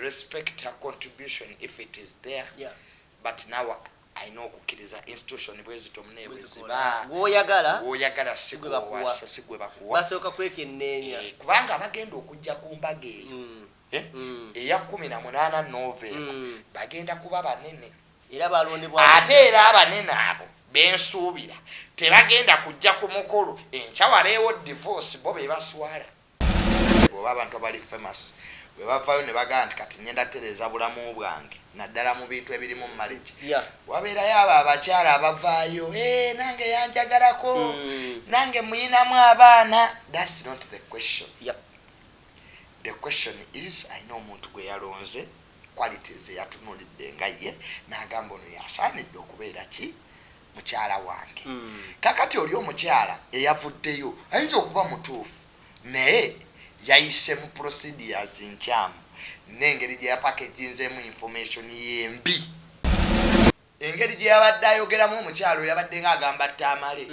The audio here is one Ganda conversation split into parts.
respect her contribution if it is there. Yeah. But now I know kukiriza institution bwezi tomne bwezi woyagala sigwe bakuwa basoka kwekennenya kubanga abagenda okujja ku mbaga eyo eya 18 November bagenda kuba banene era balondebwa ate era abanene abo bensuubira tebagenda kujja ku mukolo enkyawa beewo divorce bo bebaswala oba abantu abali famous we bavayo ne baganda kati nyenda tereza bulamu bwange naddala mu bintu ebirimu mu marriage wabeerayo abo abakyala abavaayo nange yanjagalako nange muyinamu abaana. That's not the question. The question is, I know omuntu gwe yalonze qualities yatunulidde nga ye n'agamba ono yasaanidde okubeera ki mukyala wange. Kakati oli omukyala eyavuddeyo ayinza okuba mutuufu naye yayise mu procedures nkyamu n'engeri gye yapakeginzemu information yembi, engeri gye yabadde ayogeramu omukyalo yabadde ng'agamba Tamale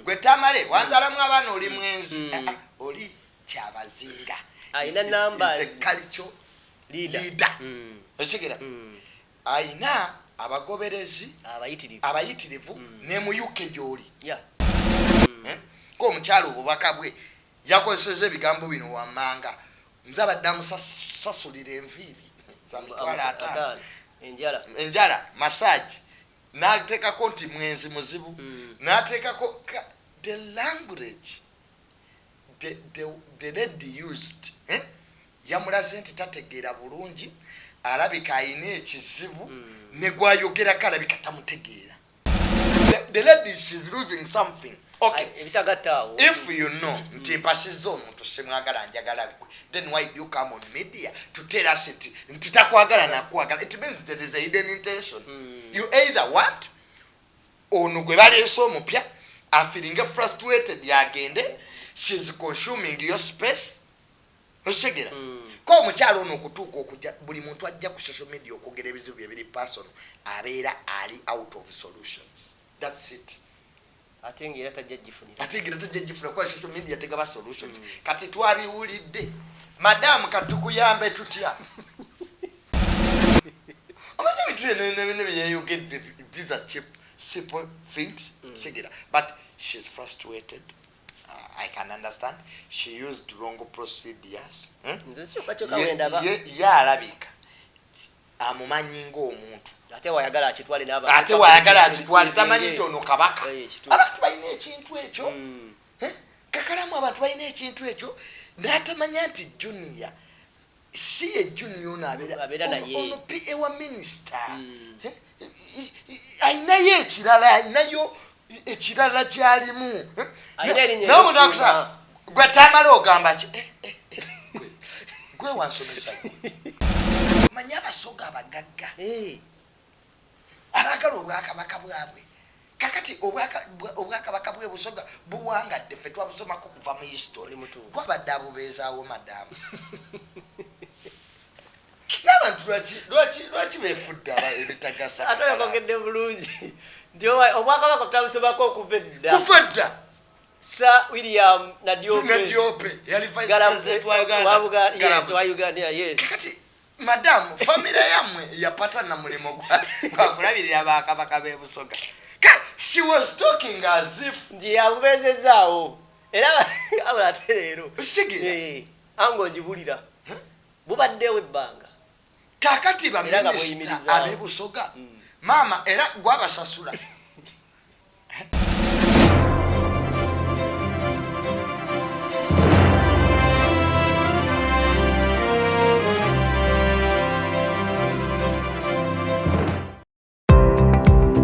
gwe Tamale wanzalamu abaana oli mwenzi oli Kyabazinga ayina numbers culture leader osigera ayina abagoberezi abayitirivu ne mu UK gy'oli ko omukyalo obubaka bwe yakozeseza ebigambo bino wammanga nze abadde amusasulira enviiri za mitwalo 5 enjala massage n'ateekako nti mwenzi muzibu n'ateekako the language the lady used yamulaze nti tategeera bulungi alabika ayina ekizibu ne gwayogerako alabika tamutegeera. The lady is losing something. Okay, if you know nti mpasiza omuntu simwagala njagala gwe, then why do you come on media to tell us nti takwagala nakwagala? It means there is a hidden intention. You either want ono gwe baleese omupya feeling frustrated yagende, she's consuming your space osegera ko omukyalo ono okutuuka okujja buli muntu ajja ku social media okwogera ebizibu ebiri personal abeera ali out of solutions. That's it. Atengira tajjajifunira kwa social media tegaba solutions. Kati twabiwulidde madam katukuyambe tutya amaze bitule ne you get these are cheap simple things segera, but she's frustrated. I can understand. She used wrong procedures. Alabika amumanyi ng'omuntu ate wayagala akitwale tamanyi nti ono kabaka. Abantu balina ekintu ekyo. Kakalamu abantu balina ekintu ekyo n'atamanya nti junior si ye junior ono abeera naye ono PA wa minister ayinayo ekirala kyalimu nawe omuntu akusa gwe Tamale ogamba ki gwe wansomesa manya abasoga abagagga abagala obwakabaka bwabwe kakati obwakabaka bwe busoga buwangadde ffe twabusomako kuva mu history gwabadde abubeezaawo madamu n'abantu lwaki beefudde ebitagasa ate yakongedde bulungi nti obwakabaka tutabusomako okuva edda Sir William Nadiope yali vice president wa Uganda. Yes. Kakati madam family yamwe yapata na mulimo gwa kulabirira bakabaka bebusoga. She was talking as if ndi abubezezaawo era abulaterero sigire ango njibulira bubaddewo ebbanga kakati ba minister abebusoga mama era gwabasasula.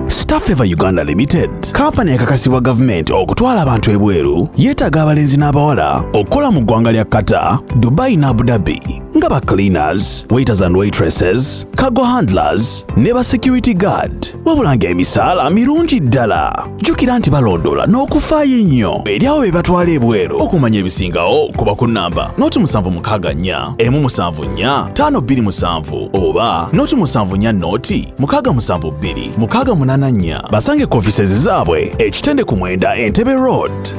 Staffever Uganda Limited, kampani yakakasibwa government okutwala abantu ebweru, yeetaaga abalenzi n'abawala okukola mu ggwanga lya Qatar, Dubai na Abu Dhabi nga ba cleaners, waiters and waitresses, cargo handlers ne ba security guard. Wabulanga emisaala mirungi ddala. Jjukira nti balondoola n'okufaayo ennyo eri abo be batwala ebweru. Okumanya ebisingawo kuba ku nnamba 0764 174 527 oba 0740 672 688. Basange offices zaabwe ekitende ku Mwenda Entebbe Road.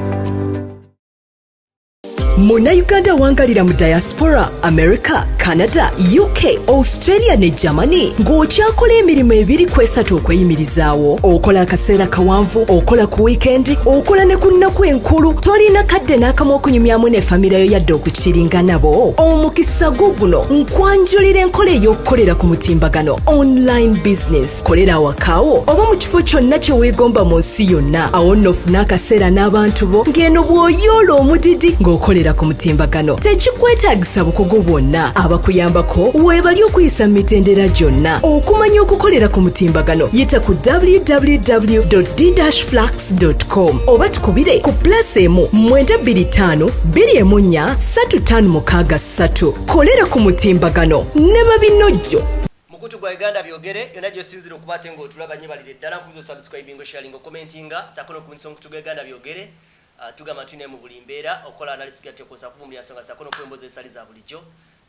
Munauganda wangalira mu diaspora America Canada, UK, Australia ne Germany ng'okyakola emirimu 2-3 okweyimirizaawo. Okola akaseera kawanvu, okola ku weekend, okola ne ku nnaku enkulu, tolina kadde n'akamu okunyumyamu ne famire yo yadde okukiringa nabo. Omukisa guno nkwanjulira enkola ey'okukolera ku mutimbagano online business. Kolera awakaawo oba mu kifo kyonna kye weegomba mu nsi yonna. Awo nno ofuna akaseera n'abantu bo ng'eno bw'oyoola omudidi ng'okolera ku mutimbagano. Tekikwetaagisa bukugu bwonna. Abakuyambako weebali okuyisa mu mitendera gyonna. Okumanya okukolera ku mutimbagano yita ku www.d-flax.com oba tukubire ku +1 925 214 3563. Kolera ku mutimbagano ne babinojjo. Mukutu gwa Uganda byogere yona gyo sinzira okubate ngo tulaba nyebalire ddala kuzo subscribing ngo sharing ngo commentinga sakono ku nsonga tuga Uganda byogere tugama tune mu buli mbeera okola analysis gate ko safu mu yasonga sakono kwemboze sali za bulijjo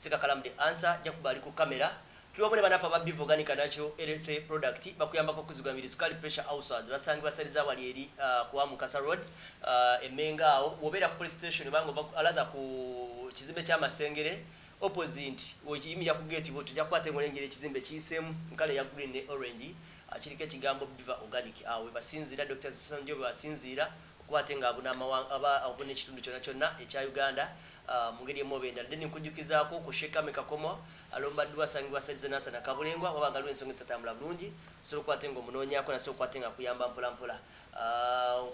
KAKALAAMU the answer jakubali ku kamera tulobone banafa ba Biv Organic Natural Health Product bakuyamba ko kuzigamira sukali pressure ulcers basangi basaliza wali eri kwa Mukasa Road emenga awo wobera ku police station bango alaza ku kizimbe kya Masengere opposite oyimira ku gate bo tujja kwate ngolengere kizimbe kisemu nkale ya green ne orange akirike kigambo Biv Organic awe basinzira Dr. Simusanyufu basinzira kwatenga aba abone kitundu kyonna ekya Uganda mungeri emobenda deni kujukizaako kusheka mekakomo alomba dwa sangwa salize nasa na kabulengwa wabanga lwensonga satambula bulungi so kwatenga omunonyako na so kwatenga kuyamba mpola mpola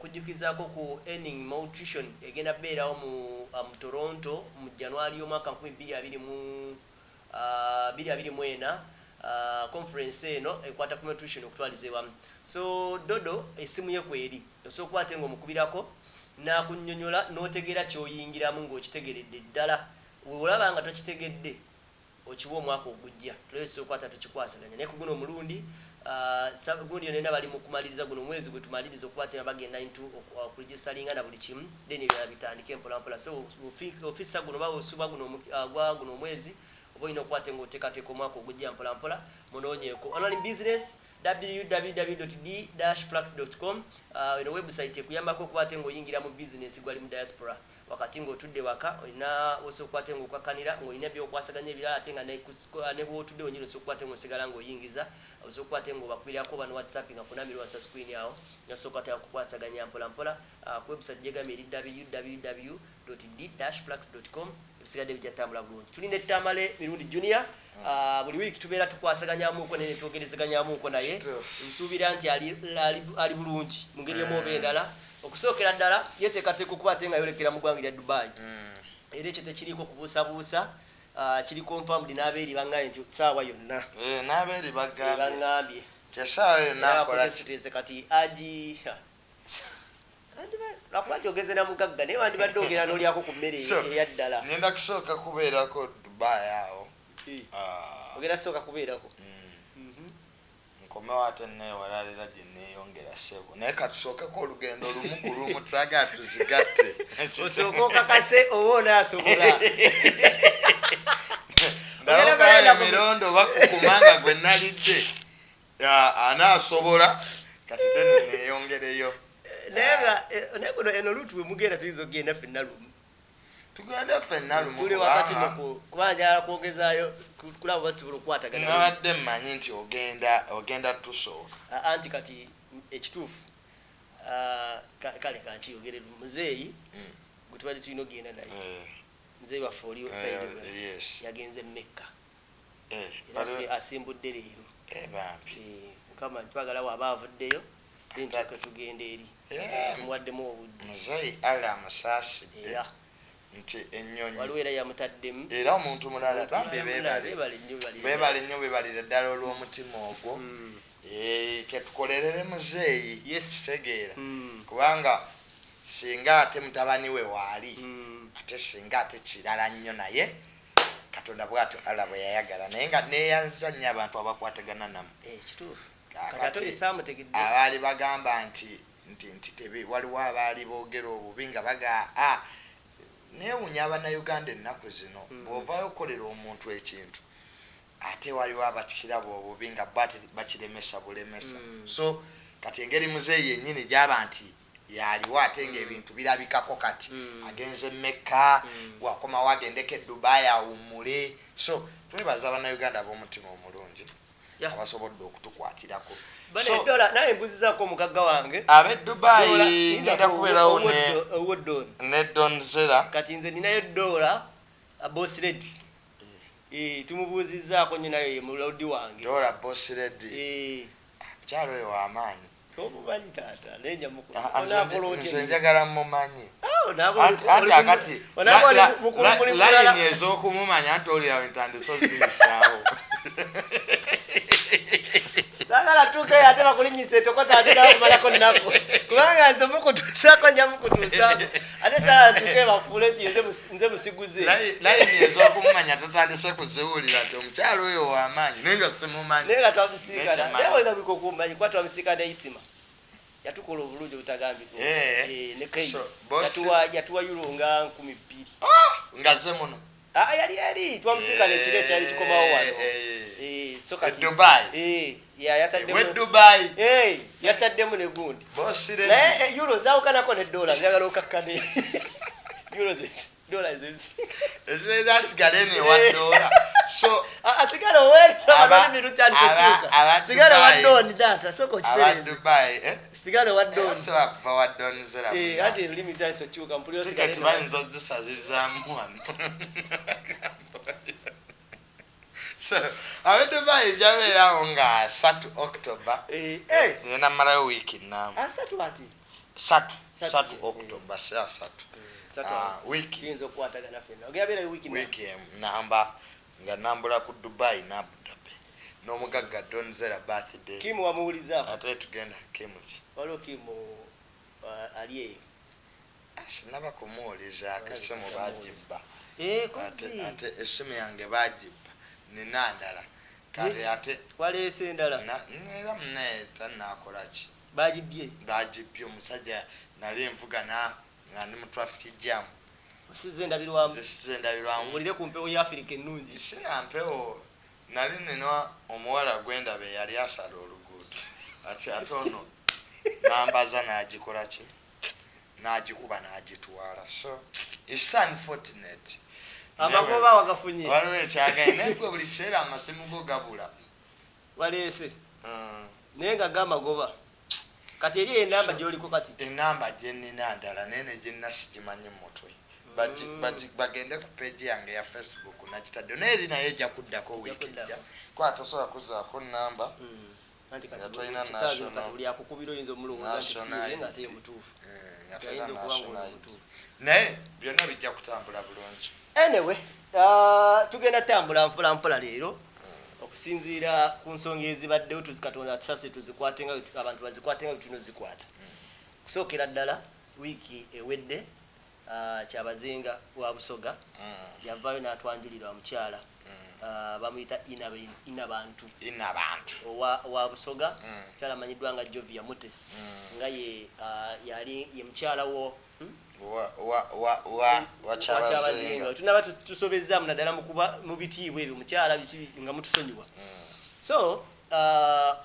kujukizaako ku earning nutrition egenda beerawo mu Toronto mu January omwaka 2024 conference eno ekwata ku nutrition okutwalize wamu so dodo esimu ye kweri so kwatenga omukubirako na kunnyonnyola n'otegeera kyoyingiramu ng'okitegeredde ddala olaba nga tokitegedde okiwa omwaka ogujja tulese okwata tukikwasaganya naye ku guno omulundi gundi yonna bali mu kumaliriza guno omwezi gwe tumaliriza okukwatira bagenda into okuregistaringa na buli kimu then ebirala bitandike mpolampola so ofisa guno bawosuba gwa guno omwezi oba olina okukwata ng'oteekateeka omwaka ogujja mpolampola munoonyeeko online business www.d-flax.com eno website ekuyambako okukwata ng'oyingira mu business gwali mu diaspora wakati ng'otudde waka olina osobola ng'okakkanira ng'olina byokwasaganya ebirala ate nga ne bw'otudde wenyini osobola okukwata ng'osigala ng'oyingiza osobola okukwata ng'obakubirako bano whatsapp nga kunamira wasa screen awo osobola okukwata kukwasaganya mpolampola ku website gyegambye eri www.d-flax.com ebisigadde bijja tambula bulungi tulina Tamale mirundi junior buli week tubeera tukwasaganyamuko ne twogerezeganyamuko naye nsuubira nti ali bulungi mu ngeri emu oba endala okusookera ddala yeteekateeka okuba ate nga yolekera mu ggwanga lya Dubai era ekyo tekiriiko kubuusabuusa kiri confirmed n'abeeri baŋŋambye nti saawa yonna n'abeeri baŋŋambye kyesaawa yonna akolakiteeze kati agi lwakuba nti ogeze na mugagga naye wandibadde ogera n'olyako ku mmere eya ddala ngenda kusooka kubeerako Dubai awo ogera sooka kubeerako nkomewo ate neewalalira gye neeyongera ssebo naye katusookeko olugendo lumu ku lumu tulaga tuzigatte osooka okakase oba onaasobola ndawokaya emirondo bakukumanga gwe nalidde anaasobola kati dene neeyongereyo naye nga eno lutu bwe mugenda tuyinza okugenda ffenna lumu tugenda ffenna lumu tuli wakati kuba njala kwogezaayo kulaba basobola okukwatagana nabadde mmanyi nti ogenda tusooka anti kati ekituufu kale kankiyogere muzeeyi gwe tubadde tulina okugenda naye muzeeyi waffe oli yagenze Mekka era asimbudde leero mukama twagala waba avuddeyo ntuke tugenda eri muwaddemu obudde muzeeyi ali amusaasidde nti ennyonyi waliwo era yamutaddemu era omuntu mulala bambi beebale nnyo beebalire ddala olw'omutima ogwo ketukolerere muzeeyi kitegeera kubanga singa ate mutabani we waali ate singa ate kirala nnyo naye Katonda bw'atyo Allah bwe yayagala naye nga neeyanza nnyo abantu abakwatagana namu kituufu abaali bagamba nti waliwo abaali boogera obubi nga baga neewunya Abannayuganda ennaku zino bw'ovaayo okukolera omuntu ekintu ate waliwo abakiraba obubi nga bakiremesa bulemesa so kati engeri muzeeyi yennyini gyaba nti yaliwo ate ng'ebintu birabikako kati agenze Mecca wakoma wagendeke Dubai awummule so twebaza bannayuganda ab'omutima omulungi abasobodde okutukwatirako bane dola naye mbuzizaako omugagga wange ab'e Dubai ngenda kubeerawo ne Donzera kati nze ninayo dola boss lady tumubuuzizaako nyinayo ye mulodi wange dola boss lady mukyalo oyo w'amaanyi omumanyi taata nenja nze njagala mmumanyi anti akati layini ez'okumumanya nti olirawo entandiso ziyisaawo sagala tuke ate bakulinyisa etokota ate nawe kumalako nako kubanga nze mukutuusaako nja mukutuusaako ate sagala tuke bafuule nti nze musiguze layini ez'okumumanya tatandise kuziwulira nti omukyalo oyo w'amaanyi naye nga simumanyi naye nga twamusiikana naye olina biko okumanyi kuba twamusiikana isima yatukola obulungi obutagambika ne kaisi yatuwa euro nga 2,000 nga ze muno yali twamusiikana ekiro ekyali kikomawo wano so kati Dubai yataddemu ne gundi naye euro zawukanako ne dola njagala okakkane euro dola ezasigale newa dola so asigale oweerimirukyalikyuka sigale waddoni taata soka okitereze sigale waddonisakuva waddonizera ati olulimi lutandise okyuka tiketi bayinza ozisazizaamu wano so ab'e Dubai jabeerawo nga 3 October nenamalayo wiiki nnamba 3 October saa 3 wiiki namba nga nambula ku Dubai ne Abu Dhabi n'omugagga Donzera birthday Kimu wamuwulizaako ate tugenda Kimuki waliwo Kimu ali eyo sinaba kumuwuliza akasimu baagibba ate essimu yange baagibba nina ndala kati ate waleese endala era muneeta naakolaki bagibbye omusajja nali envugana nga ndi mu traffic jam osize ndabirwamu mulire ku mpewo ya Afrika ennungi sina mpewo nali nina omuwala gwendabe yali asala oluguudo ate ono nambaza n'agikola ki n'agikuba n'agitwala so it's unfortunate amagoba wagafunye waliwo ekyagaye naye gwe buli kiseera amasimu go gabula waleese naye nga gamagoba kati eri enamba gy'oliko kati enamba gye nnina ndala naye ne gye nina sigimanyi mu mutwe bagende ku peegi yange ya Facebook nakitadde naye eri naye ejja kuddako wiiki ejja kuba tosobola kuzaako nnamba yatolina naye byonna bijja kutambula bulungi anyway tugenda tambula mpola mpola leero okusinziira ku nsonga ezibaddewo tuzikatonda tusase tuzikwatenga abantu bazikwatenga tuno zikwata kusookera ddala wiiki ewedde Kyabazinga wa Busoga yavaayo n'atwanjulira omukyala bamuyita inabantu wa Busoga mukyala amanyiddwa nga Jovia Mutesi nga yali ye mukyala wo wa Kyabazinga tunaba tusobezaamu naddala mu bitiibwa ebyo mukyala nga mutusonyiwa so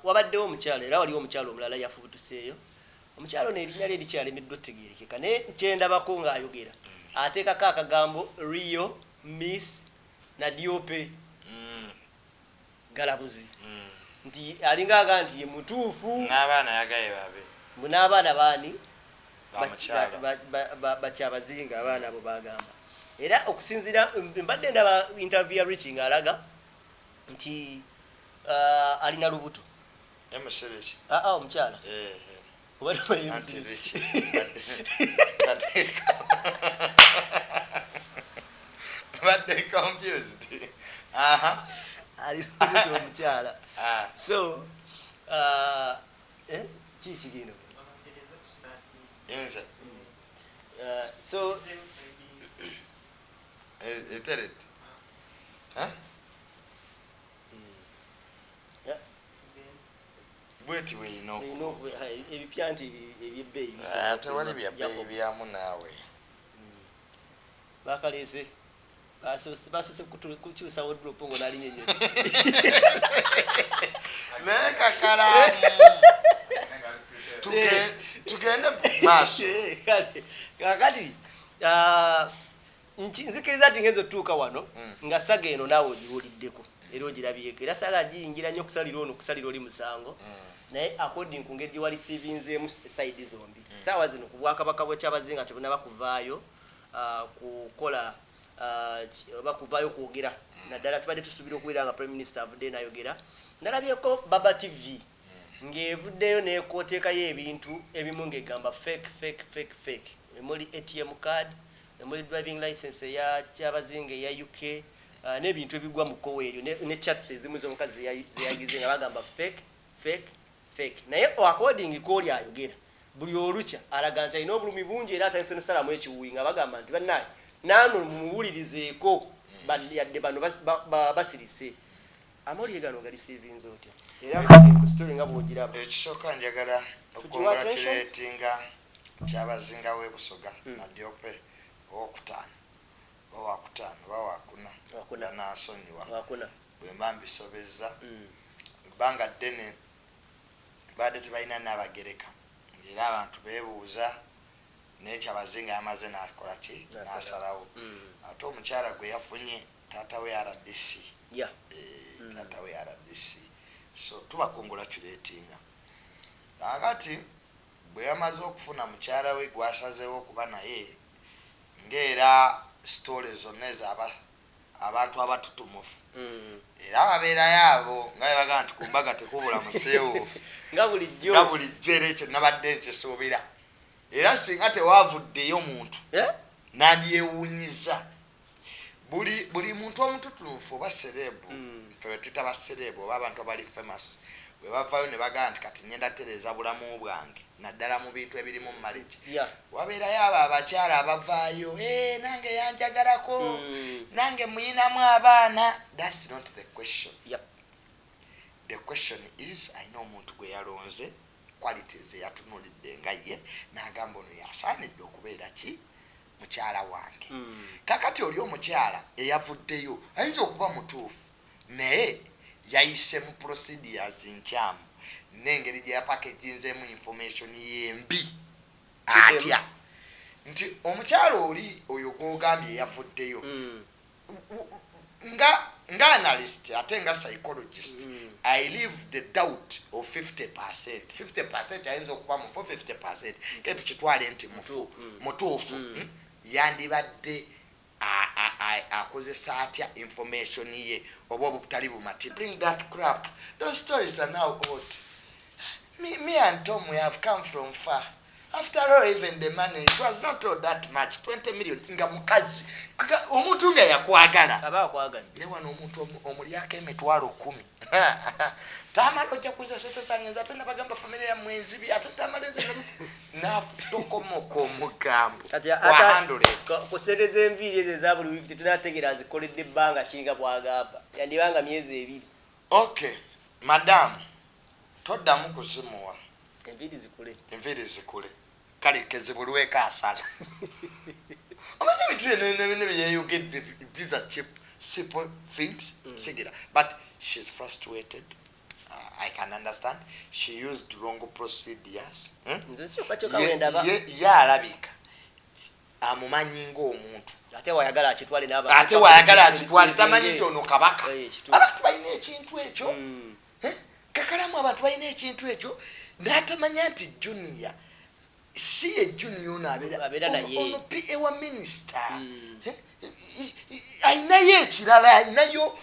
wabaddewo omukyala era waliwo omukyala omulala yafubutuseeyo omukyala ono erinnya lye likyalemiddwa otegeerekeka naye nkyendabako ng'ayogera ateekako akagambo Rio Miss na Diope Galabuzi nti alinga aga nti ye mutuufu n'abaana yagaye babe n'abaana baani Bakyabazinga abaana abo bagamba era okusinziira mbadde ndaba interview ya Rich ng'alaga nti alina lubuto emusiriki omukyala badde confused alilubuto omukyala so kikigino Yes. So tell it. Huh? Yeah. Wait, we know. Ebipyanti ebyebbeeyi tewali byamu naawe bakalese basose kukyusa wodropo ngo nali nyenye naye kakalaamu tugende maaso kakati nzikiriza nti ngenza otuuka wano nga saga eno naawe ogiwuliddeko era ogirabyeko era saga giyingira nnyo okusalira ono okusalira oli musango naye according ku ngeri gye walisiivinzeemu side zombi saawa zino ku bwakabaka bwe Kyabazinga tebunaba kuvaayo kukola oba kuvaayo kwogera naddala tubadde tusuubira okubeera nga prime minister avuddeyo nayogera nalabyeko Baba TV ng'evuddeyo neekoteekayo ebintu ebimu ng'egamba fake emuli ATM card emuli driving license eya Kyabazinga eya UK n'ebintu ebigwa mu kkowe eryo ne chats ezimu z'omukazi zeyagize nga bagamba fake naye according kwoli ayogera buli olukya alaga nti alina obulumi bungi era atandise nosalamu ekiwuyi nga bagamba nti bannaye naano mumuwulirizeeko yadde bano basirise amawulire gano galisiivinze otya era ku story nga bwogiraba ekisooka njagala okukongratulatinga Kyabazinga w'ebusoga nadyope owokutaano bawakuna Munansonyiwa bwe mba mbisobezza ebbanga ddene badde tebalina n'abagereka era abantu beebuuza naye Kyabazinga yamaze n'akola ki n'asalawo ate omukyala gwe yafunye taata we RDC taata we RDC so tubakongratulatinga kakati bwe yamaze okufuna mukyala we gwasazeewo okuba naye ng'era story zonna ezaba abantu abatutumufu era ababeerayo abo nga bwe bagamba nti ku mbaga tekubula museewuufu nga bulijjo era ekyo nabadde nkisuubira era singa tewavuddeyo muntu nandyewuunyiza buli muntu omututumufu oba serebu fe twita baserebu oba abantu abali famous bwe bavaayo ne bagamba nti kati ngenda tereza bulamu bwange naddala mu bintu ebirimu mu marriage wabeerayo abo abakyala abavaayo nange yanjagalako nange muyinamu abaana. That's not the question. The question is ayina omuntu gwe yalonze qualities yatunulidde nga ye n'agamba ono yasaanidde okubeera ki mukyala wange. Kakati oli omukyala eyavuddeyo ayinza okuba mutuufu naye yayise mu procedures nkyamu n'engeri gye yapakeginzeemu information yembi atya nti omukyala oli oyo gw'ogambye eyavuddeyo nga analyst ate nga psychologist I leave the doubt of 50%. 50% ayinza okuba mufu 50% ketu kitwale nti mutuufu yandibadde akozesa atya information ye oba obutali bumati. Bring that crap. Those stories are now old. Me and Tom, we have come from far. After all, even the money, it was not all that much. 20 million. Nga mukazi. Omuntu nga yakwagala. Aba kwagala. Ne wano omuntu omulyako emitwalo 10. Tamale ojja kuza sente zange nze ate nabagamba familia ya mwenzibi ate Tamale nze nafutokomoko omugambo. Kati kusereza enviiri ezo eza buli wiiki tetunategeera azikoledde ebbanga kinga bwagamba. Yandibanga myezi 2. Okay. Madam, toddamu kuzimuwa. Enviiri zikule. Kale kezibulweko asala. Amaze bitule nebiyeyogedde these are cheap simple things. But she's frustrated. I can understand. She used wrong procedures. Alabika. Amumanyi ng'omuntu. Ate wayagala akitwale n'abantu. Ate wayagala akitwale tamanyi nti ono kabaka. Abantu balina ekintu ekyo. Kakalamu abantu balina ekintu ekyo. Natamanya nti junior. Si ye junior n'abeera naye. Ono PA wa minister. Ayinayo ekirala, ayinayo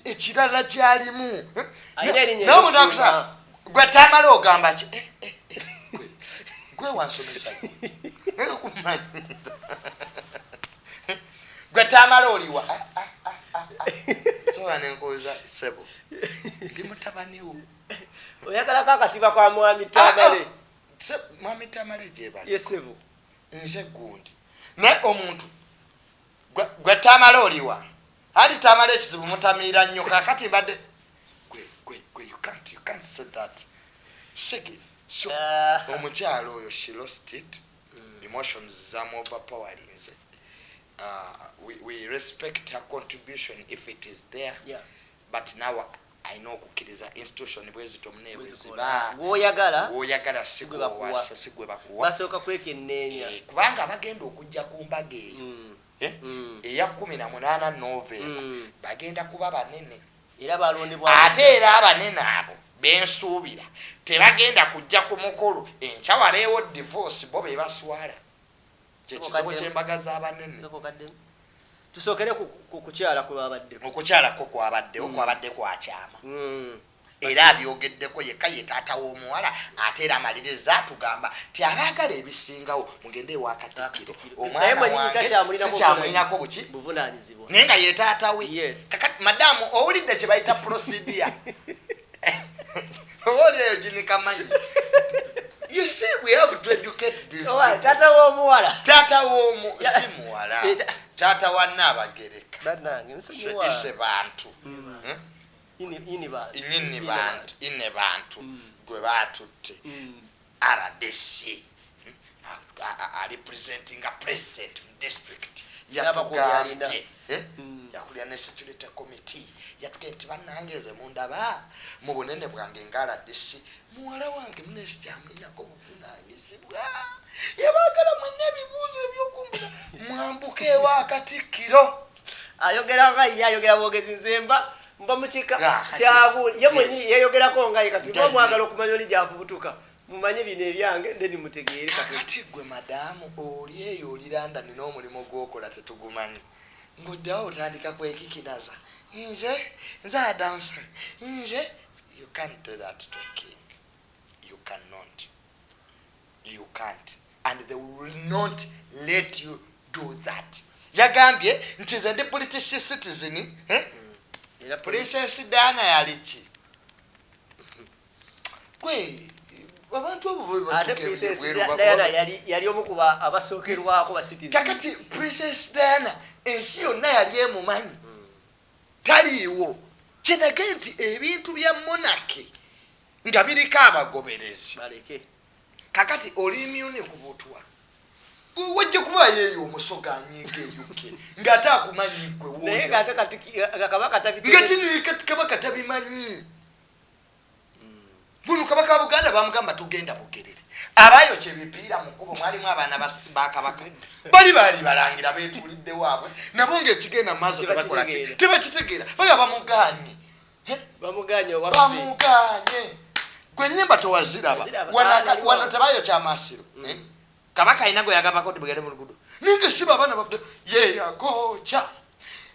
ekirala kyalimu. Nawe omuntu akusa gwe Tamale ogamba ki? Gwe wansomesa. Gwe Tamale oliwa. Sowa nenkoza sebo. Ndi mutabaniwo. Oyagala kakatiba kwa mwami Tamale. Mwami Tamale gye bali. Yesebo. Nze gundi. Ne omuntu gwe Tamale oliwa. Hali Tamale ekizibu mutamiira nnyo kakati badde gwe you can't say that. Shege. So omukyalo oyo she lost it. Emotions zamu overpowering. We respect her contribution if it is there. But now ayina okukkiriza institution bwezito munebweziba woyagala sigwe bakuwa basooka kwekenneenya kubanga bagenda okujja ku mbaga eyo eya 18 Novemba bagenda kuba banene era balondebwa ate era abanene abo bensuubira tebagenda kujja ku mukolo enkyawaleewo divorce bo be baswala kyekizibu ky'embaga z'abanene tusookere ku kukyala kwabadde okukyalako kwabadde kwakyama era abyogeddeko yekka ye taata w'omuwala ate era amaliriza tugamba ti abaagala ebisingawo mugende ewa Katikkiro omwana wange sikyamulinako buki buvunaanyizibwa naye nga ye taata we kakati madamu owulidde kye bayita procedure obaoli eyo ginikamanyi. You see, we have to educate this. Tata w'omuwala si muwala tata wa Nnabagereka ise bantu ine bantu gwe batutte RDC representing a president in district yatugambye yakulya ne security committee yatugambye nti bannangeze mundaba mu bunene bwange nga RDC muwala wange minisita yamulinako buvunaanyizibwa yabaagala mwenna ebibuuzo ebyokumbuza mwambuke ewa Katikkiro ayogera bwogezi nzemba mba mukika kyabu ye mwenyi yeyogerako nga kati mwagala okumanya oli gyavubutuka mumanye bino ebyange ndeni mutegeere kati gwe madamu oli eyo oli London n'omulimu gw'okola tetugumanyi ng'oddawo otandika kwekikinaza nze adansa you can't do that to a king. You cannot. You can't. And they will not let you do that. Yagambye nti nze ndi British citizen Princess Diana yalichi kwe abantu abo ate Princess Diana yali omukuba abasookerwako ba citizen kakati Princess Diana ensi yonna yali emumanyi taliiwo kinage nti ebintu bya monarchy nga biriko abagoberezi kakati oli immune ku butwa wajja kuba yeeyo omusoga nyiga eyuke ng'ate akumanyi gwe wuuyo naye ng'ate kabaka kabaka tabimanyi buno kabaka wa Buganda bamugamba tugenda Bugerere abayo kyebipiira mu kkubo mwalimu abaana ba kabaka bali balangira beetulidde waabwe nabo ng'ekigenda mu maaso tebakola ki tebakitegeera baga bamuganye gwe nnyimba tewaziraba wana tebayo kyamaasiro kabaka alina gwe yagambako tibugende mu luguudo ninga siba abaana bavude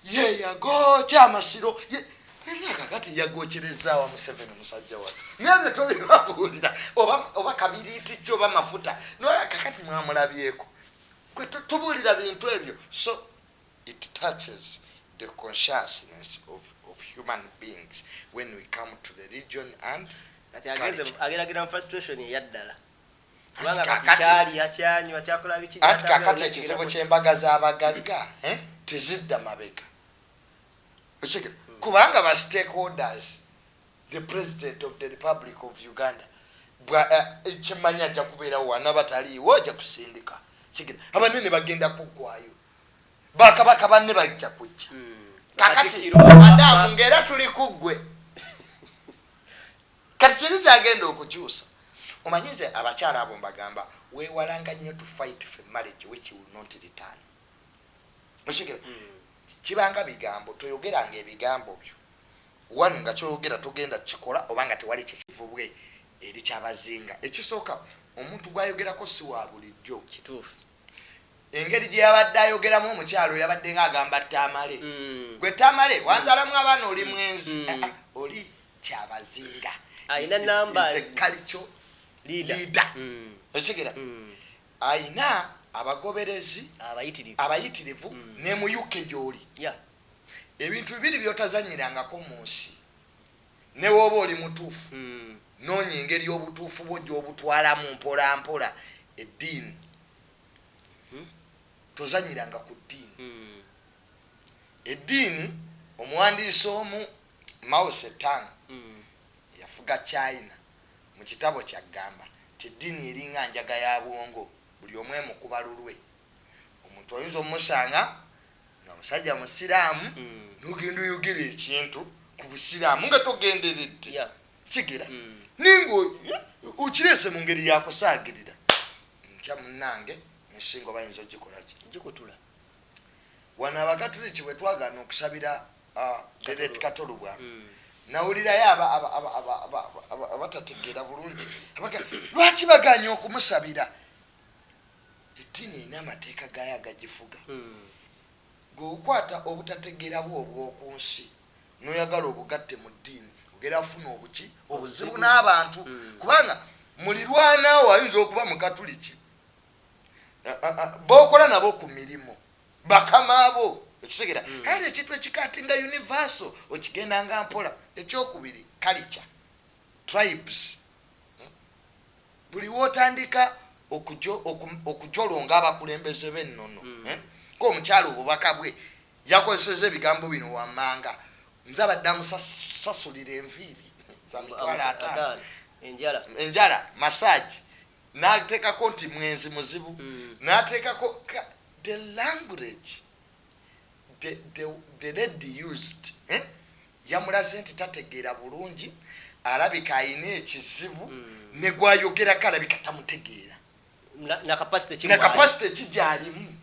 yeyagoca amasiro naye kakati yagocerezaawa Museveni musajja watu naye tobibabuulira oba kabiriiti ki oba mafuta noya kakati mwamulabyeko kwe tubuulira bintu ebyo so it touches the consciousness of human beings when we come to the region and ageragira mu frustration eyaddala ati kakati ekizibu ky'embaga z'abagagga tezidda mabega kubanga ba stakeholders the president of the Republic of Uganda kyemanya ajja kubeerawo wana bataliiwo ajja kusindika abanene bagenda kuggwayo bakabaka banne bajja kujja kakati adamu ng'era tuli kuggwe kati kiri kyagenda okukyusa omanyize abakyala abo mbagamba weewalanga nnyo to fight for marriage which will not return oshikira kibanga bigambo toyogeranga ebigambo byo wanu nga kyoyogera tugenda kikola obanga tewali kikivubwe eri Kyabazinga ekisooka omuntu gwayogerako si wa bulijjo kituufu engeri gye yabadde ayogeramu omukyalo yabadde ng'agamba Tamale gwe Tamale wanzalamu abaana oli mwenzi oli Kyabazinga ayina numbers culture leader oshikira ayina abagoberezi abayitirivu ne mu UK gy'oli ebintu bibiri byotazanyirangako mu nsi ne woba oli mutuufu noonya engeri y'obutuufu bwo gy'obutwalamu mpola mpola eddiini tozanyiranga ku ddiini eddiini omuwandiisi omu Mao Zedong yafuga China mu kitabo kyagamba ti eddiini eringa njaga ya bwongo buli omwe mukuba lulwe omuntu oyinza omusanga n'omusajja musiraamu n'ogenda oyogera ekintu ku busiraamu nga togenderedde Yeah. kigera ningo ukirese mu ngeri yakusaagirira ntya munnange ensingo bayinza ogikola ki gikutula wano abakatuliki bwe twagaana okusabira Derek Katolubwa nawulirayo abatategeera bulungi lwaki baganya okumusabira eddiini erina amateeka gayo agagifuga gweokwata obutategeera bwo obw'oku nsi noyagala obugatte mu ddiini ogera afuna obuzibu n'abantu kubanga mulirwanawo ayinza okuba mukatuliki bokola nabo ku mirimu bakama abo ekisegera era ekintu ekikatinga universal okigenda nga mpola ekyokubiri culture tribes buli wotandika okujolonga abakulembeze b'ennono ko omukyalo obubaka bwe yakozeseza ebigambo bino wammanga nze abadde amusasulira enviiri za mitwalo 5 enjala massage n'ateekako nti mwenzi muzibu n'ateekako the language the lady used yamulaze nti tategeera bulungi alabika ayina ekizibu ne gwayogerako alabika tamutegeera na kapasite kigyalimu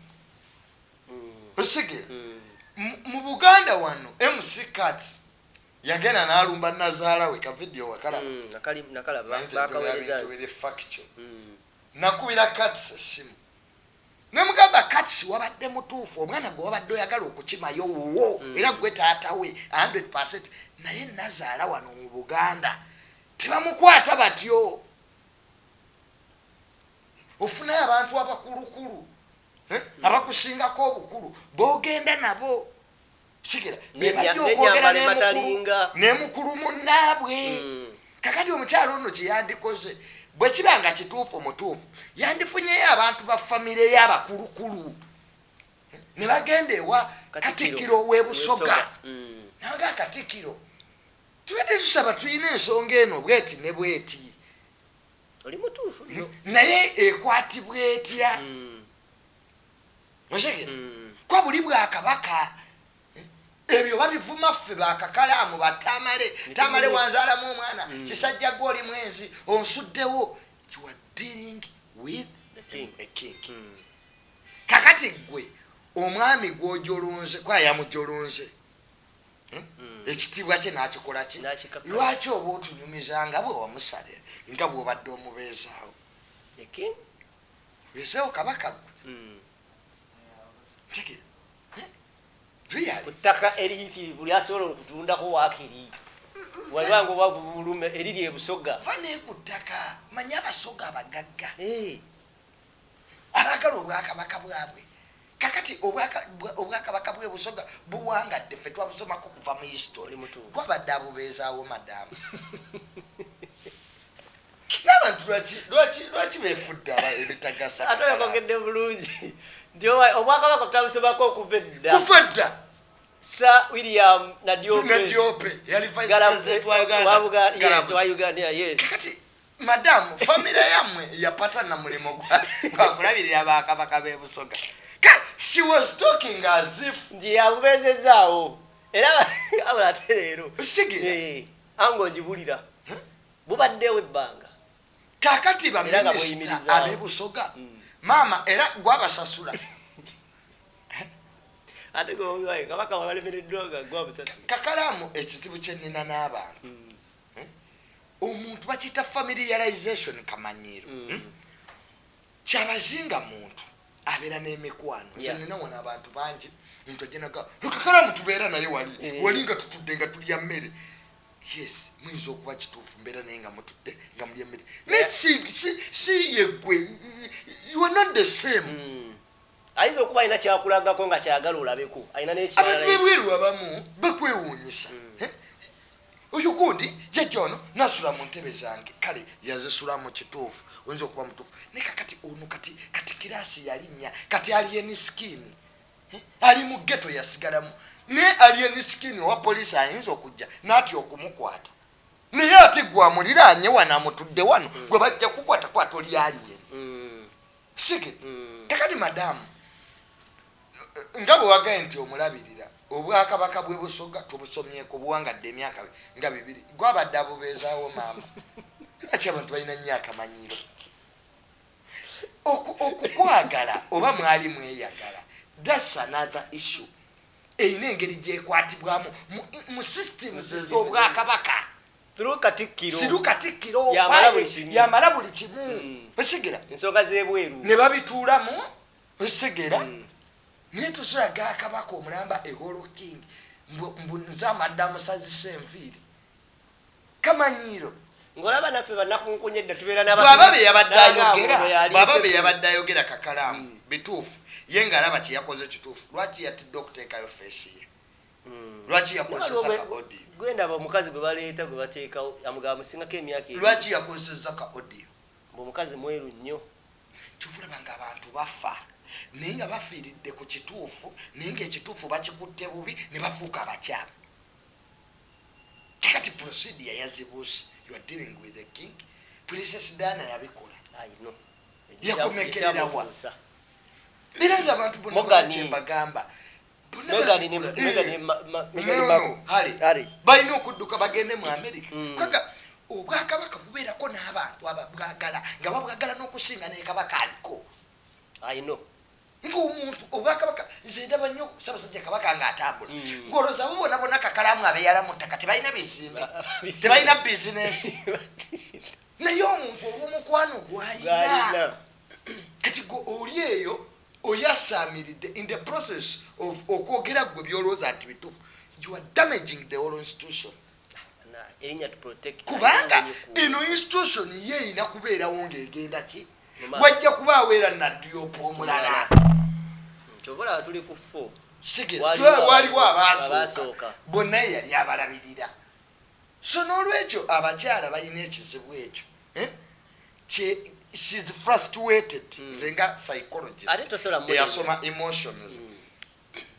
osige mu Buganda wano MC Cat yagenda n'alumba nazaala we ka video wakalaba nakubira Cat simu nemugamba Cat wabadde mutuufu omwana gwe wabadde oyagala okukimayo wo era gwe taata we 100% naye nazaala wano mu Buganda tebamukwata batyo ofunayo abantu abakulukulu abakusingako obukulu bogenda nabo kigera bebajja okwogera n'emukulu munnaabwe kakati omukyalo ono kyeyandikoze bwe kibanga kituufu mutuufu yandifunyeyo abantu ba famire y'abakulukulu ne bagenda ewa Katikkiro w'Ebusoga naga Katikkiro tubadde tusaba tulina ensonga eno bweti ne bweti oli mutuufu naye ekwatibwa etya oshege kwa buli bwakabaka ebyo babivuma ffe bakakalaamu batamale wanzaalamu omwana kisajja gwoli mwezi onsuddewo you are dealing with a king kakati gwe omwami gw'ojolonze kwayamujolonze ekitiibwa kye n'akikola ki lwaki oba otunyumizanga bwe wamusalira nga bw'obadde omubeezaawo beezeewo kabaka gwe kutaka eriyitirivu lyasobola okutundako waakiri wabanga obavu bulume eriri ebusoga fane kutaka manya abasoga abagagga abagala obwakabaka bwabwe kakati obwakabaka bw'ebusoga buwangadde ffe twabusomako kuva mu history gwabadde abubeezaawo madamu n'abantu lwaki beefudde ebitagasa ate yakogedde bulungi nti obwakabaka tutabusomako okuva edda Sir William Nadiope yali vice president wa Uganda yes kakati madam family yamwe yapata na mulimo gwakulabirira abakabaka b'ebusoga she was talking as if ndi yabubezezaawo era abulate leero sigire ango njibulira bubaddewo ebbanga kakati baminisita ab'ebusoga mama era gwabasasula ate gwe kabaka wabalemereddwa gwabasasula kakalaamu ekizibu kyenina n'abantu omuntu bakiyita familiarization kamanyiro Kyabazinga muntu abeera n'emikwano nze nina wano abantu bangi omuntu agenaga kakalaamu tubeera naye wali nga tutudde nga tulya mmere yes muyinza okuba kituufu mbeera naye nga mutudde nga mulya mmere naye si yeggwe you are not the same ayinza okuba alina kyakulagako nga kyagala olabeko alina abantu bebweru abamu bakwewuunyisa oyo gundi jjajja ono nasula mu ntebe zange kale yazisulamu kituufu oyinza okuba mutuufu ne kakati ono kati kirasi yalinnya kati alien skin ali mu ghetto yasigalamu ne alien skin wa police ayinza okujja n'atya okumukwata naye ate gwamuliraanye wano amutudde wano gwe bajja kukwata oli alien sige kakati madamu nga bwe wagaye nti omulabirira obwakabaka bwe busoga tubusomyeko buwangadde emyaka nga 2 gwabadde abubeezaawo maama lwaki abantu balina nnyo akamanyiro okukwagala oba mwali mweyagala that's another issue eyina engeri gyekwatibwamu mu systems ez'obwakabaka siru katikkiro yamala buli kimu osigera ensonga z'ebweru ne babituulamu osigera naye tusulaga akabaka omulamba eholo king nze amadde amusazisa enviiri kamanyiro ng'olaba naffe bannakunkunya edda tubeera bwaba be yabadde ayogera kakalaamu bituufu ye ng'alaba kyeyakoze kituufu lwaki yatidde okuteekayo feesi ye lwaki yakozesa ka audio gwendaba omukazi gwe baleeta gwe bateekawo amugaba musingako emyaka lwaki yakozesa ka audio omukazi mweru nnyo kyovulaba ng'abantu bafa naye nga bafiiridde ku kituufu naye ng'ekituufu bakikutte bubi ne bafuuka abakyamu kati procedure yazibuusi you are dealing with the king Princess Diana yabikola yakomekererawa biraza abantu bonna kyembagamba balina okudduka bagende mu America kaga obwakabaka bubeerako n'abantu ababwagala nga babwagala n'okusinga naye kabaka aliko ng'omuntu obwakabaka nze ndaba nnyo Ssaabasajja Kabaka ng'atambula ng'olowooza abo bonna bonna Kakalaamu abeeyala mu ttaka tebalina bizimbe tebalina bizinesi naye omuntu olw'omukwano gw'ayina kati gwe oli eyo oyasaamiridde in the process of okwogera gwe byolowooza nti bituufu you are damaging the whole institution kubanga eno institution ye erina kubeerawo ng'egenda ki wajja kubaawo era naddiyopo omulala kyobola tuli ku fo waliwo abaasooka bonna yali abalabirira so n'olwekyo abakyala balina ekizibu ekyo she's frustrated nze nga psychologist eyasoma emotions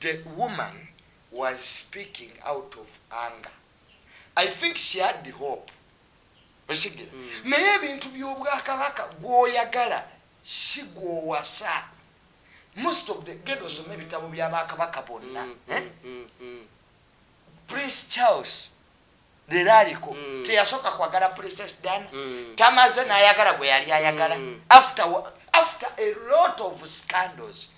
the woman was speaking out of anger. I think she had the hope osigera naye ebintu by'obwakabaka gw'oyagala si gw'owasa most of the gendo osoma ebitabo by'abakabaka bonna Prince Charles Delaliko teyasooka kwagala Princess Diana tamaze n'ayagala gwe yali ayagala after a lot of scandals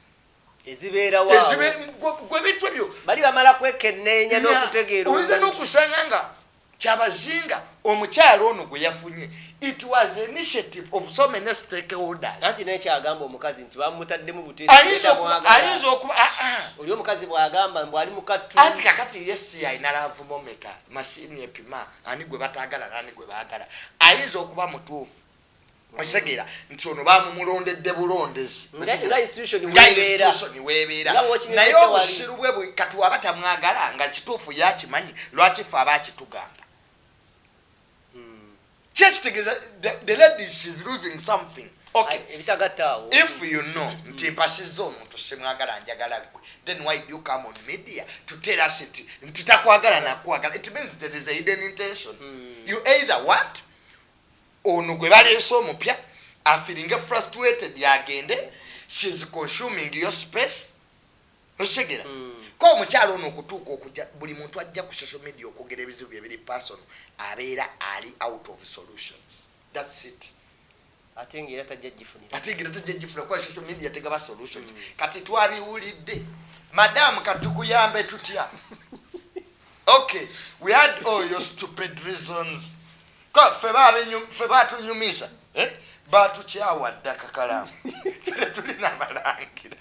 ezibeera waawo gwe bitwe byo bali bamala kwekenneenya n'okutegeera oyinza n'okusanga nga Kyabazinga omukyalo ono gwe yafunye it was an initiative of so many stakeholders anti n'ekyagamba omukazi nti bamutaddemu ayinza okuba oli omukazi bw'agamba mbu ali mukattu anti kakati yesi ayina lavumomeka mashini epima ani gwe bataagala nani gwe baagala ayinza okuba mutuufu okitegera nti ono bamumulondedde bulondezi nga institution weebeera naye obusiru bwe kati waba tamwagala nga kituufu yakimanyi lwaki fe aba akitugamba the lady she's losing something. Okay, if you know nti mpasiza omuntu simwagala njagala gwe, then why do you come on media to tell us it nti takwagala nakwagala? It means there is a hidden intention. You either want ono gwe baleese omupya feeling frustrated yagende, she's consuming your space osegera ko omukyalo ono okutuuka okujja buli muntu ajja ku social media okwogera ebizibu ebiri personal abeera ali out of solutions. That's it. Atengira tajjajifunira kwa social media tegaba solutions. Kati twabiwulidde madam katukuyambe tutya. Okay, we had all your stupid reasons. Kwa feba tunyumisha batu kyawadda Kakalaamu tulina balangira.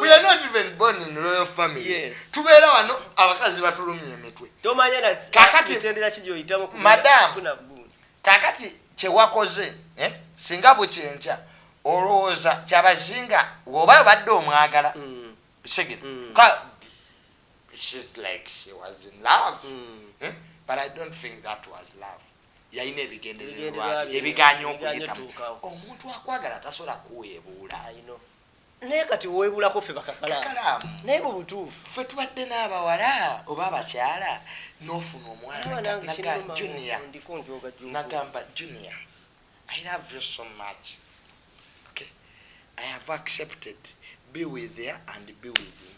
We are not even born in royal family. Yes. Tubeera wano abakazi batulumye emitwe. Tomanya na kakati tendera kijo yitamu madam kakati kyewakoze singa bukyenca olowooza Kyabazinga woba badde omwagala segera she's like she was in love but I don't think that was love. Yayina ebigendererwa ebiganya okuyitamu. Omuntu akwagala tasobola kuweebuula. Naye kati weebulako ffe Kakalaamu naye mu butuufu ffe tubadde n'abawala oba abakyala n'ofuna omwana Junior nagamba Junior, I love you so much. Okay, I have accepted be with her and be with him.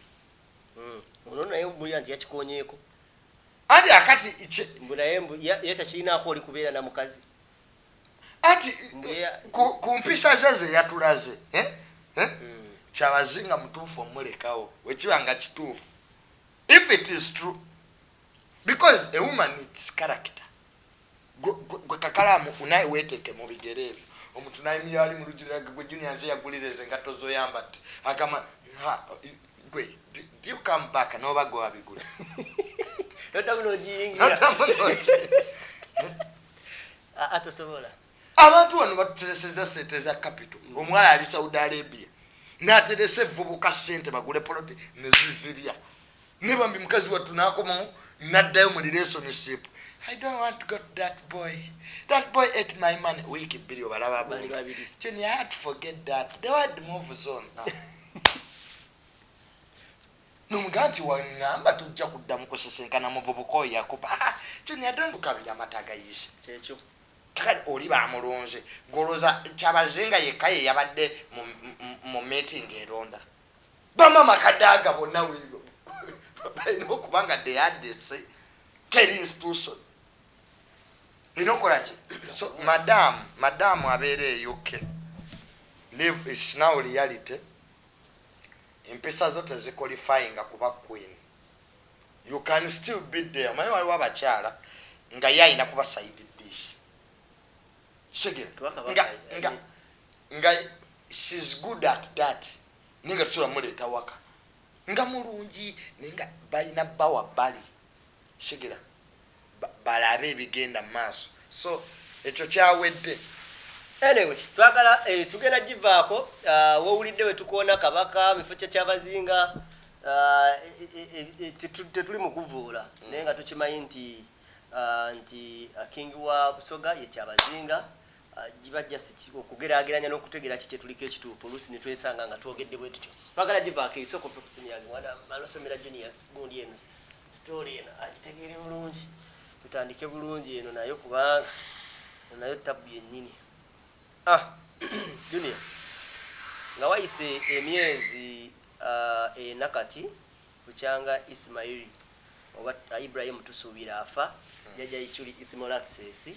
ono naye mulya nti yakikonyeeko ati akati mbunaye yetakirinaako oli kubeera na mukazi ati ku mpisa ze yatulaze Kyabazinga mutuufu omulekawo wekibanga kituufu if it is true because a woman needs character gwe Kakalaamu unaye weeteke mu bigere ebyo omuntu naye myali mu lujira gwe junior nze yagulireze engato zoyambadde agamba gwe do you come back noba gwe wabigula atosobola abantu wano batutereseza sente za capital omwala ali Saudi Arabia naterese vubuka sente bagule poloti nezizirya ne bambi mukazi watu nakomo naddayo mu relationship. I don't want to go to that boy. That boy ate my money. Wiki bili obalaba bali. Junior, I had to forget that. The word moves on. Numganti wangamba tujja kuddamu kusesenkana muvubuko yakuba. Junior, don't kukabira mataga yisi. Checho. Kakati oli bamulonze. Goloza Kyabazinga yekaye yabadde mu meeting eronda. Bama makadaga bonna wibo. Bayino kubanga they had this Kelly institution. Inokorachi. So madam abere UK. Live is now reality. Impesa zote ziqualifying kuba queen. You can still be there. Mayo wali wabakyala nga yayina kuba side dish. Shege. Nga she's good at that. Ninga tsula muleta waka. Nga mulungi ninga balina bawa bali. Shegera. Balabe bigenda maso. So ekyo kyawedde. Anyway, twagala tugenda givaako wowulidde we tukoona kabaka mifocha Kyabazinga tetuli mu kuvuula naye nga tukimanyi nti king wa Busoga ye Kyabazinga gibajja okugeraageranya n'okutegeera kiki tuliko ekituufu oluusi ne twesanga nga twogedde bwe tutyo twagala givaako isoko professional wana malosomera juniors gundi eno story eno agitegeere bulungi tutandike bulungi eno nayo kubanga nayo tabu yennyini. Junior nga wayise emyezi nakati kukyanga Ismail oba Ibrahim tusuubira afa jajja ichuli Ismail access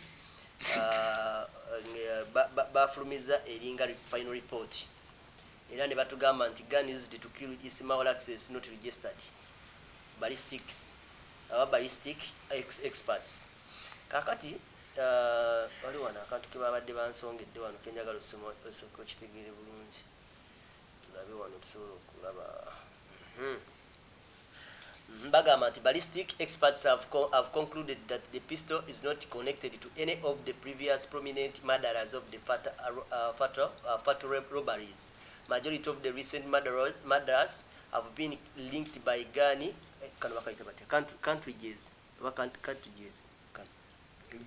bafulumiza eringa final report era ne batugamba nti gun used to kill Ismail access not registered ballistic experts kakati wali wana akantu ke babadde bansongedde wano kenjagala osooka okitegeere bulungi tulabe wano tusobola okulaba bagamba nti ballistic experts have concluded that the pistol is not connected to any of the previous prominent murderers of the fatal robberies. Majority of the recent murders have been linked by gun cartridges.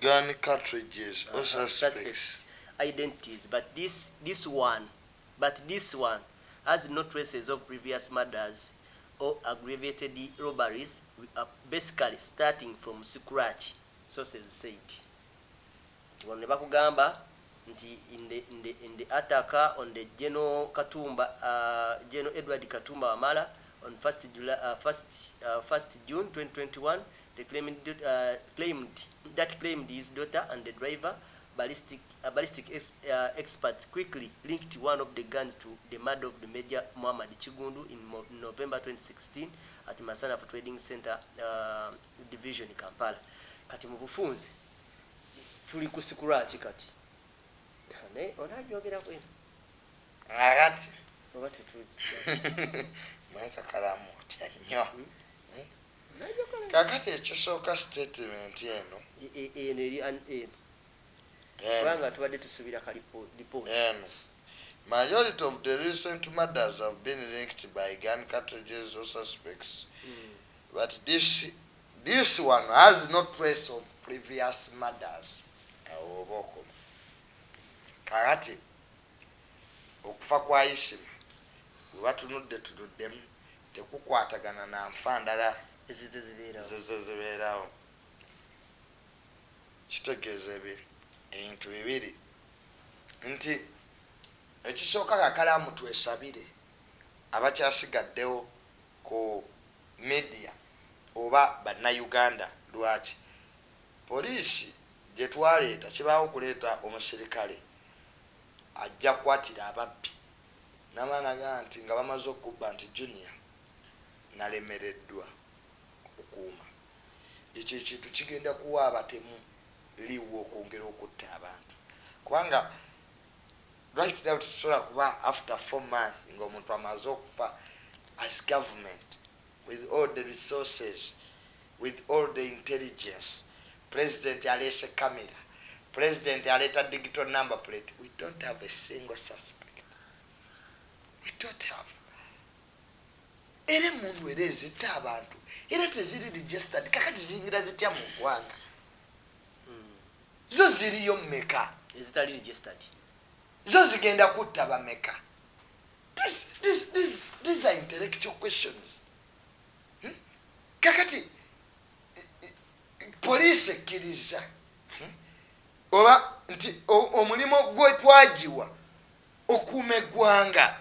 Gun cartridges or suspects identities, but this one has no traces of previous murders or aggravated robberies. We are basically starting from scratch, sources said. When ne bakugamba nti in the attack on the General Edward Katumba Wamala on 1st June 2021, they claimed his daughter and the driver. Ballistic experts quickly linked one of the guns to the murder of the Major Muhammad Chigundu in November 2016 at Masana Trading Center Division in Kampala. Kati mu bufunzi tuli ku scratch kati. Ne onajogera kwenu. Agati. Obate tuli. Mweka kalamu nnyo. Kakati ekisooka statement eno. Kubanga tubadde tusuubira ka report. Majority of the recent murders have been linked by gun cartridges or suspects. But this one has no trace of previous murders. Kakati okufa kwa Isimu webatunudde tutuddemu tekukwatagana na nfa ndala ezizezibeerawo. Kitegeeza ebintu bibiri nti ekisooka Kakalaamu twesabire abakyasigaddewo ku media oba bannayuganda lwaki poliisi gye twaleeta kibaawo kuleeta omusirikale ajja kukwatira ababbi n'amaanaga nti nga bamaze okubba nti junior nalemereddwa okukuuma ekyo ekintu kigenda kuwa abatemu liwo okwongera okutta abantu kubanga right now tusobola kuba after 4 months ng'omuntu amaze okufa as government with all the resources with all the intelligence president alese camera president aleta digital number plate we don't have a single suspect we don't have ere mundu erezita abantu era teziri registered kakati zingira zitya mu ggwanga zo ziriyo mmeka ezitali registered zo zigenda kutta bameka these are intellectual questions kakati police ekkiriza oba nti omulimo gwe twagiwa okuuma eggwanga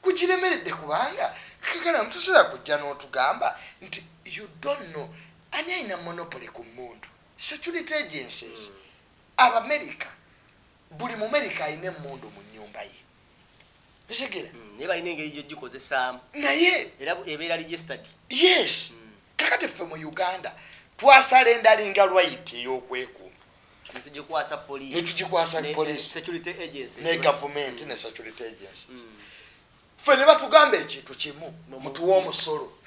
kukiremeredde kubanga kakala mutusobola kujja n'otugamba nti you don't know ani ayina monopoly ku muntu security agencies Abamerica buli mu America ayina emmundu mu nnyumba ye ekigera naye balina engeri gye gikozesaamu naye era ebeera registered yes kakati ffe mu Uganda twasala endalinga right ey'okwekuuma netugikwasa police netugikwasa police security agency ne government ne security agency ffe ne batugamba ekintu kimu mutuwa omusolo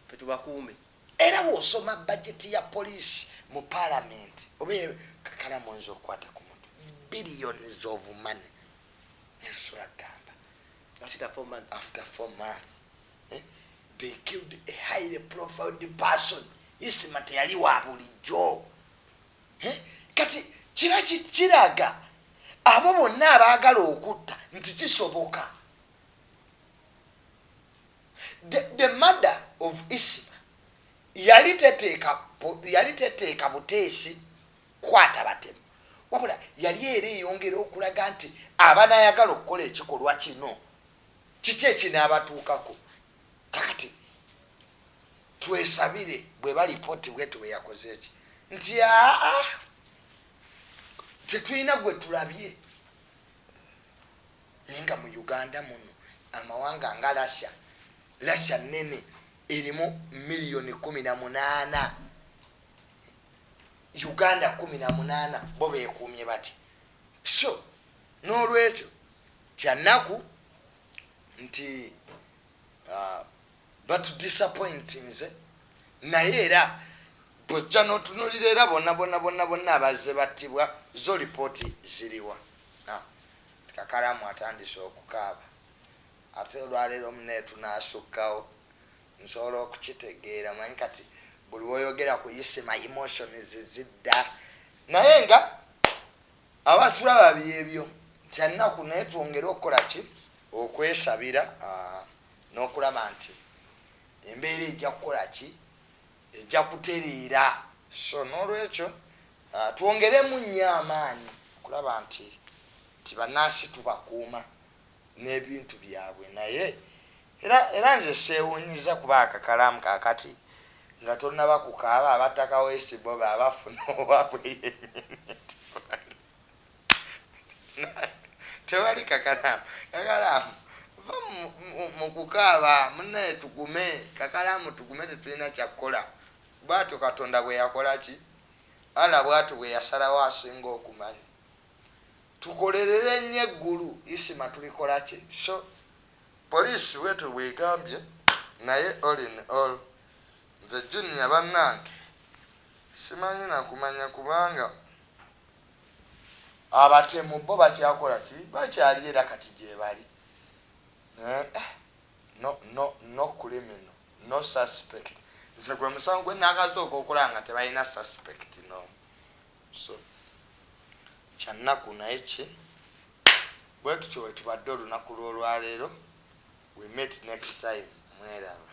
ffe tubakuume era bw'osoma budget ya police mu parliament oba kakalamu nzo okukwata ku muntu billions of money netusobola kugamba after 4 months they killed a highly profiled person isima teyali wa bulijjo kati kiba kiraga abo bonna abaagala okutta nti kisoboka the murder of Isima yali teteeka buteesi kwata batemu wabula yali era eyongera okulaga nti abanayagala okukola ekikolwa kino kiki ekinaabatuukako kakati twesabire bwe balipooti bwetu bwe yakoze eki nti tetulina gwe tulabye nenga mu Uganda muno amawanga nga Russia nene erimu milioni 18 Uganda 18 bo beekuumye bati so n'olwekyo kyanaku nti but disappointing naye era bw'ojja n'otunulira era bonna abazze battibwa zo lipooti ziriwa kakalamu atandise okukaaba ate olwaleero muneetu n'asukkawo nsobola okukitegeera manyi kati buli woyogera ku Isima emotions zidda naye nga abatulaba byebyo kyannaku naye twongere okukola ki okwesabira n'okulaba nti embeera ejja kukola ki ejja kutereera so n'olwekyo twongeremu nnyo amaanyi okulaba nti bannansi tubakuuma n'ebintu byabwe naye era nze seewunyiza kuba akakalamu kakati nga tonnaba kukaaba abattaka w'esibo baabafuna owabwe yennyini tewali kakalamu va mu kukaaba munaye tugume kakalamu tugume tetulina kyakukola bwatyo Katonda bwe yakola ki ala bwatyo bwe yasalawo asinga okumanya tukolerere nnyo eggulu Isima tulikola ki so poliisi wetu bwegambye naye all in all nze junior bannange simanyi nakumanya kubanga abatemu bo bakyakola ki bakyali era kati gye bali no criminal no suspect nze gwe musango gwe nakazooka okola nga tebalina suspect no so kyannaku naye ki bwe tutyo bwe tubadde olunaku lw'olwaleero we meet next time mweraba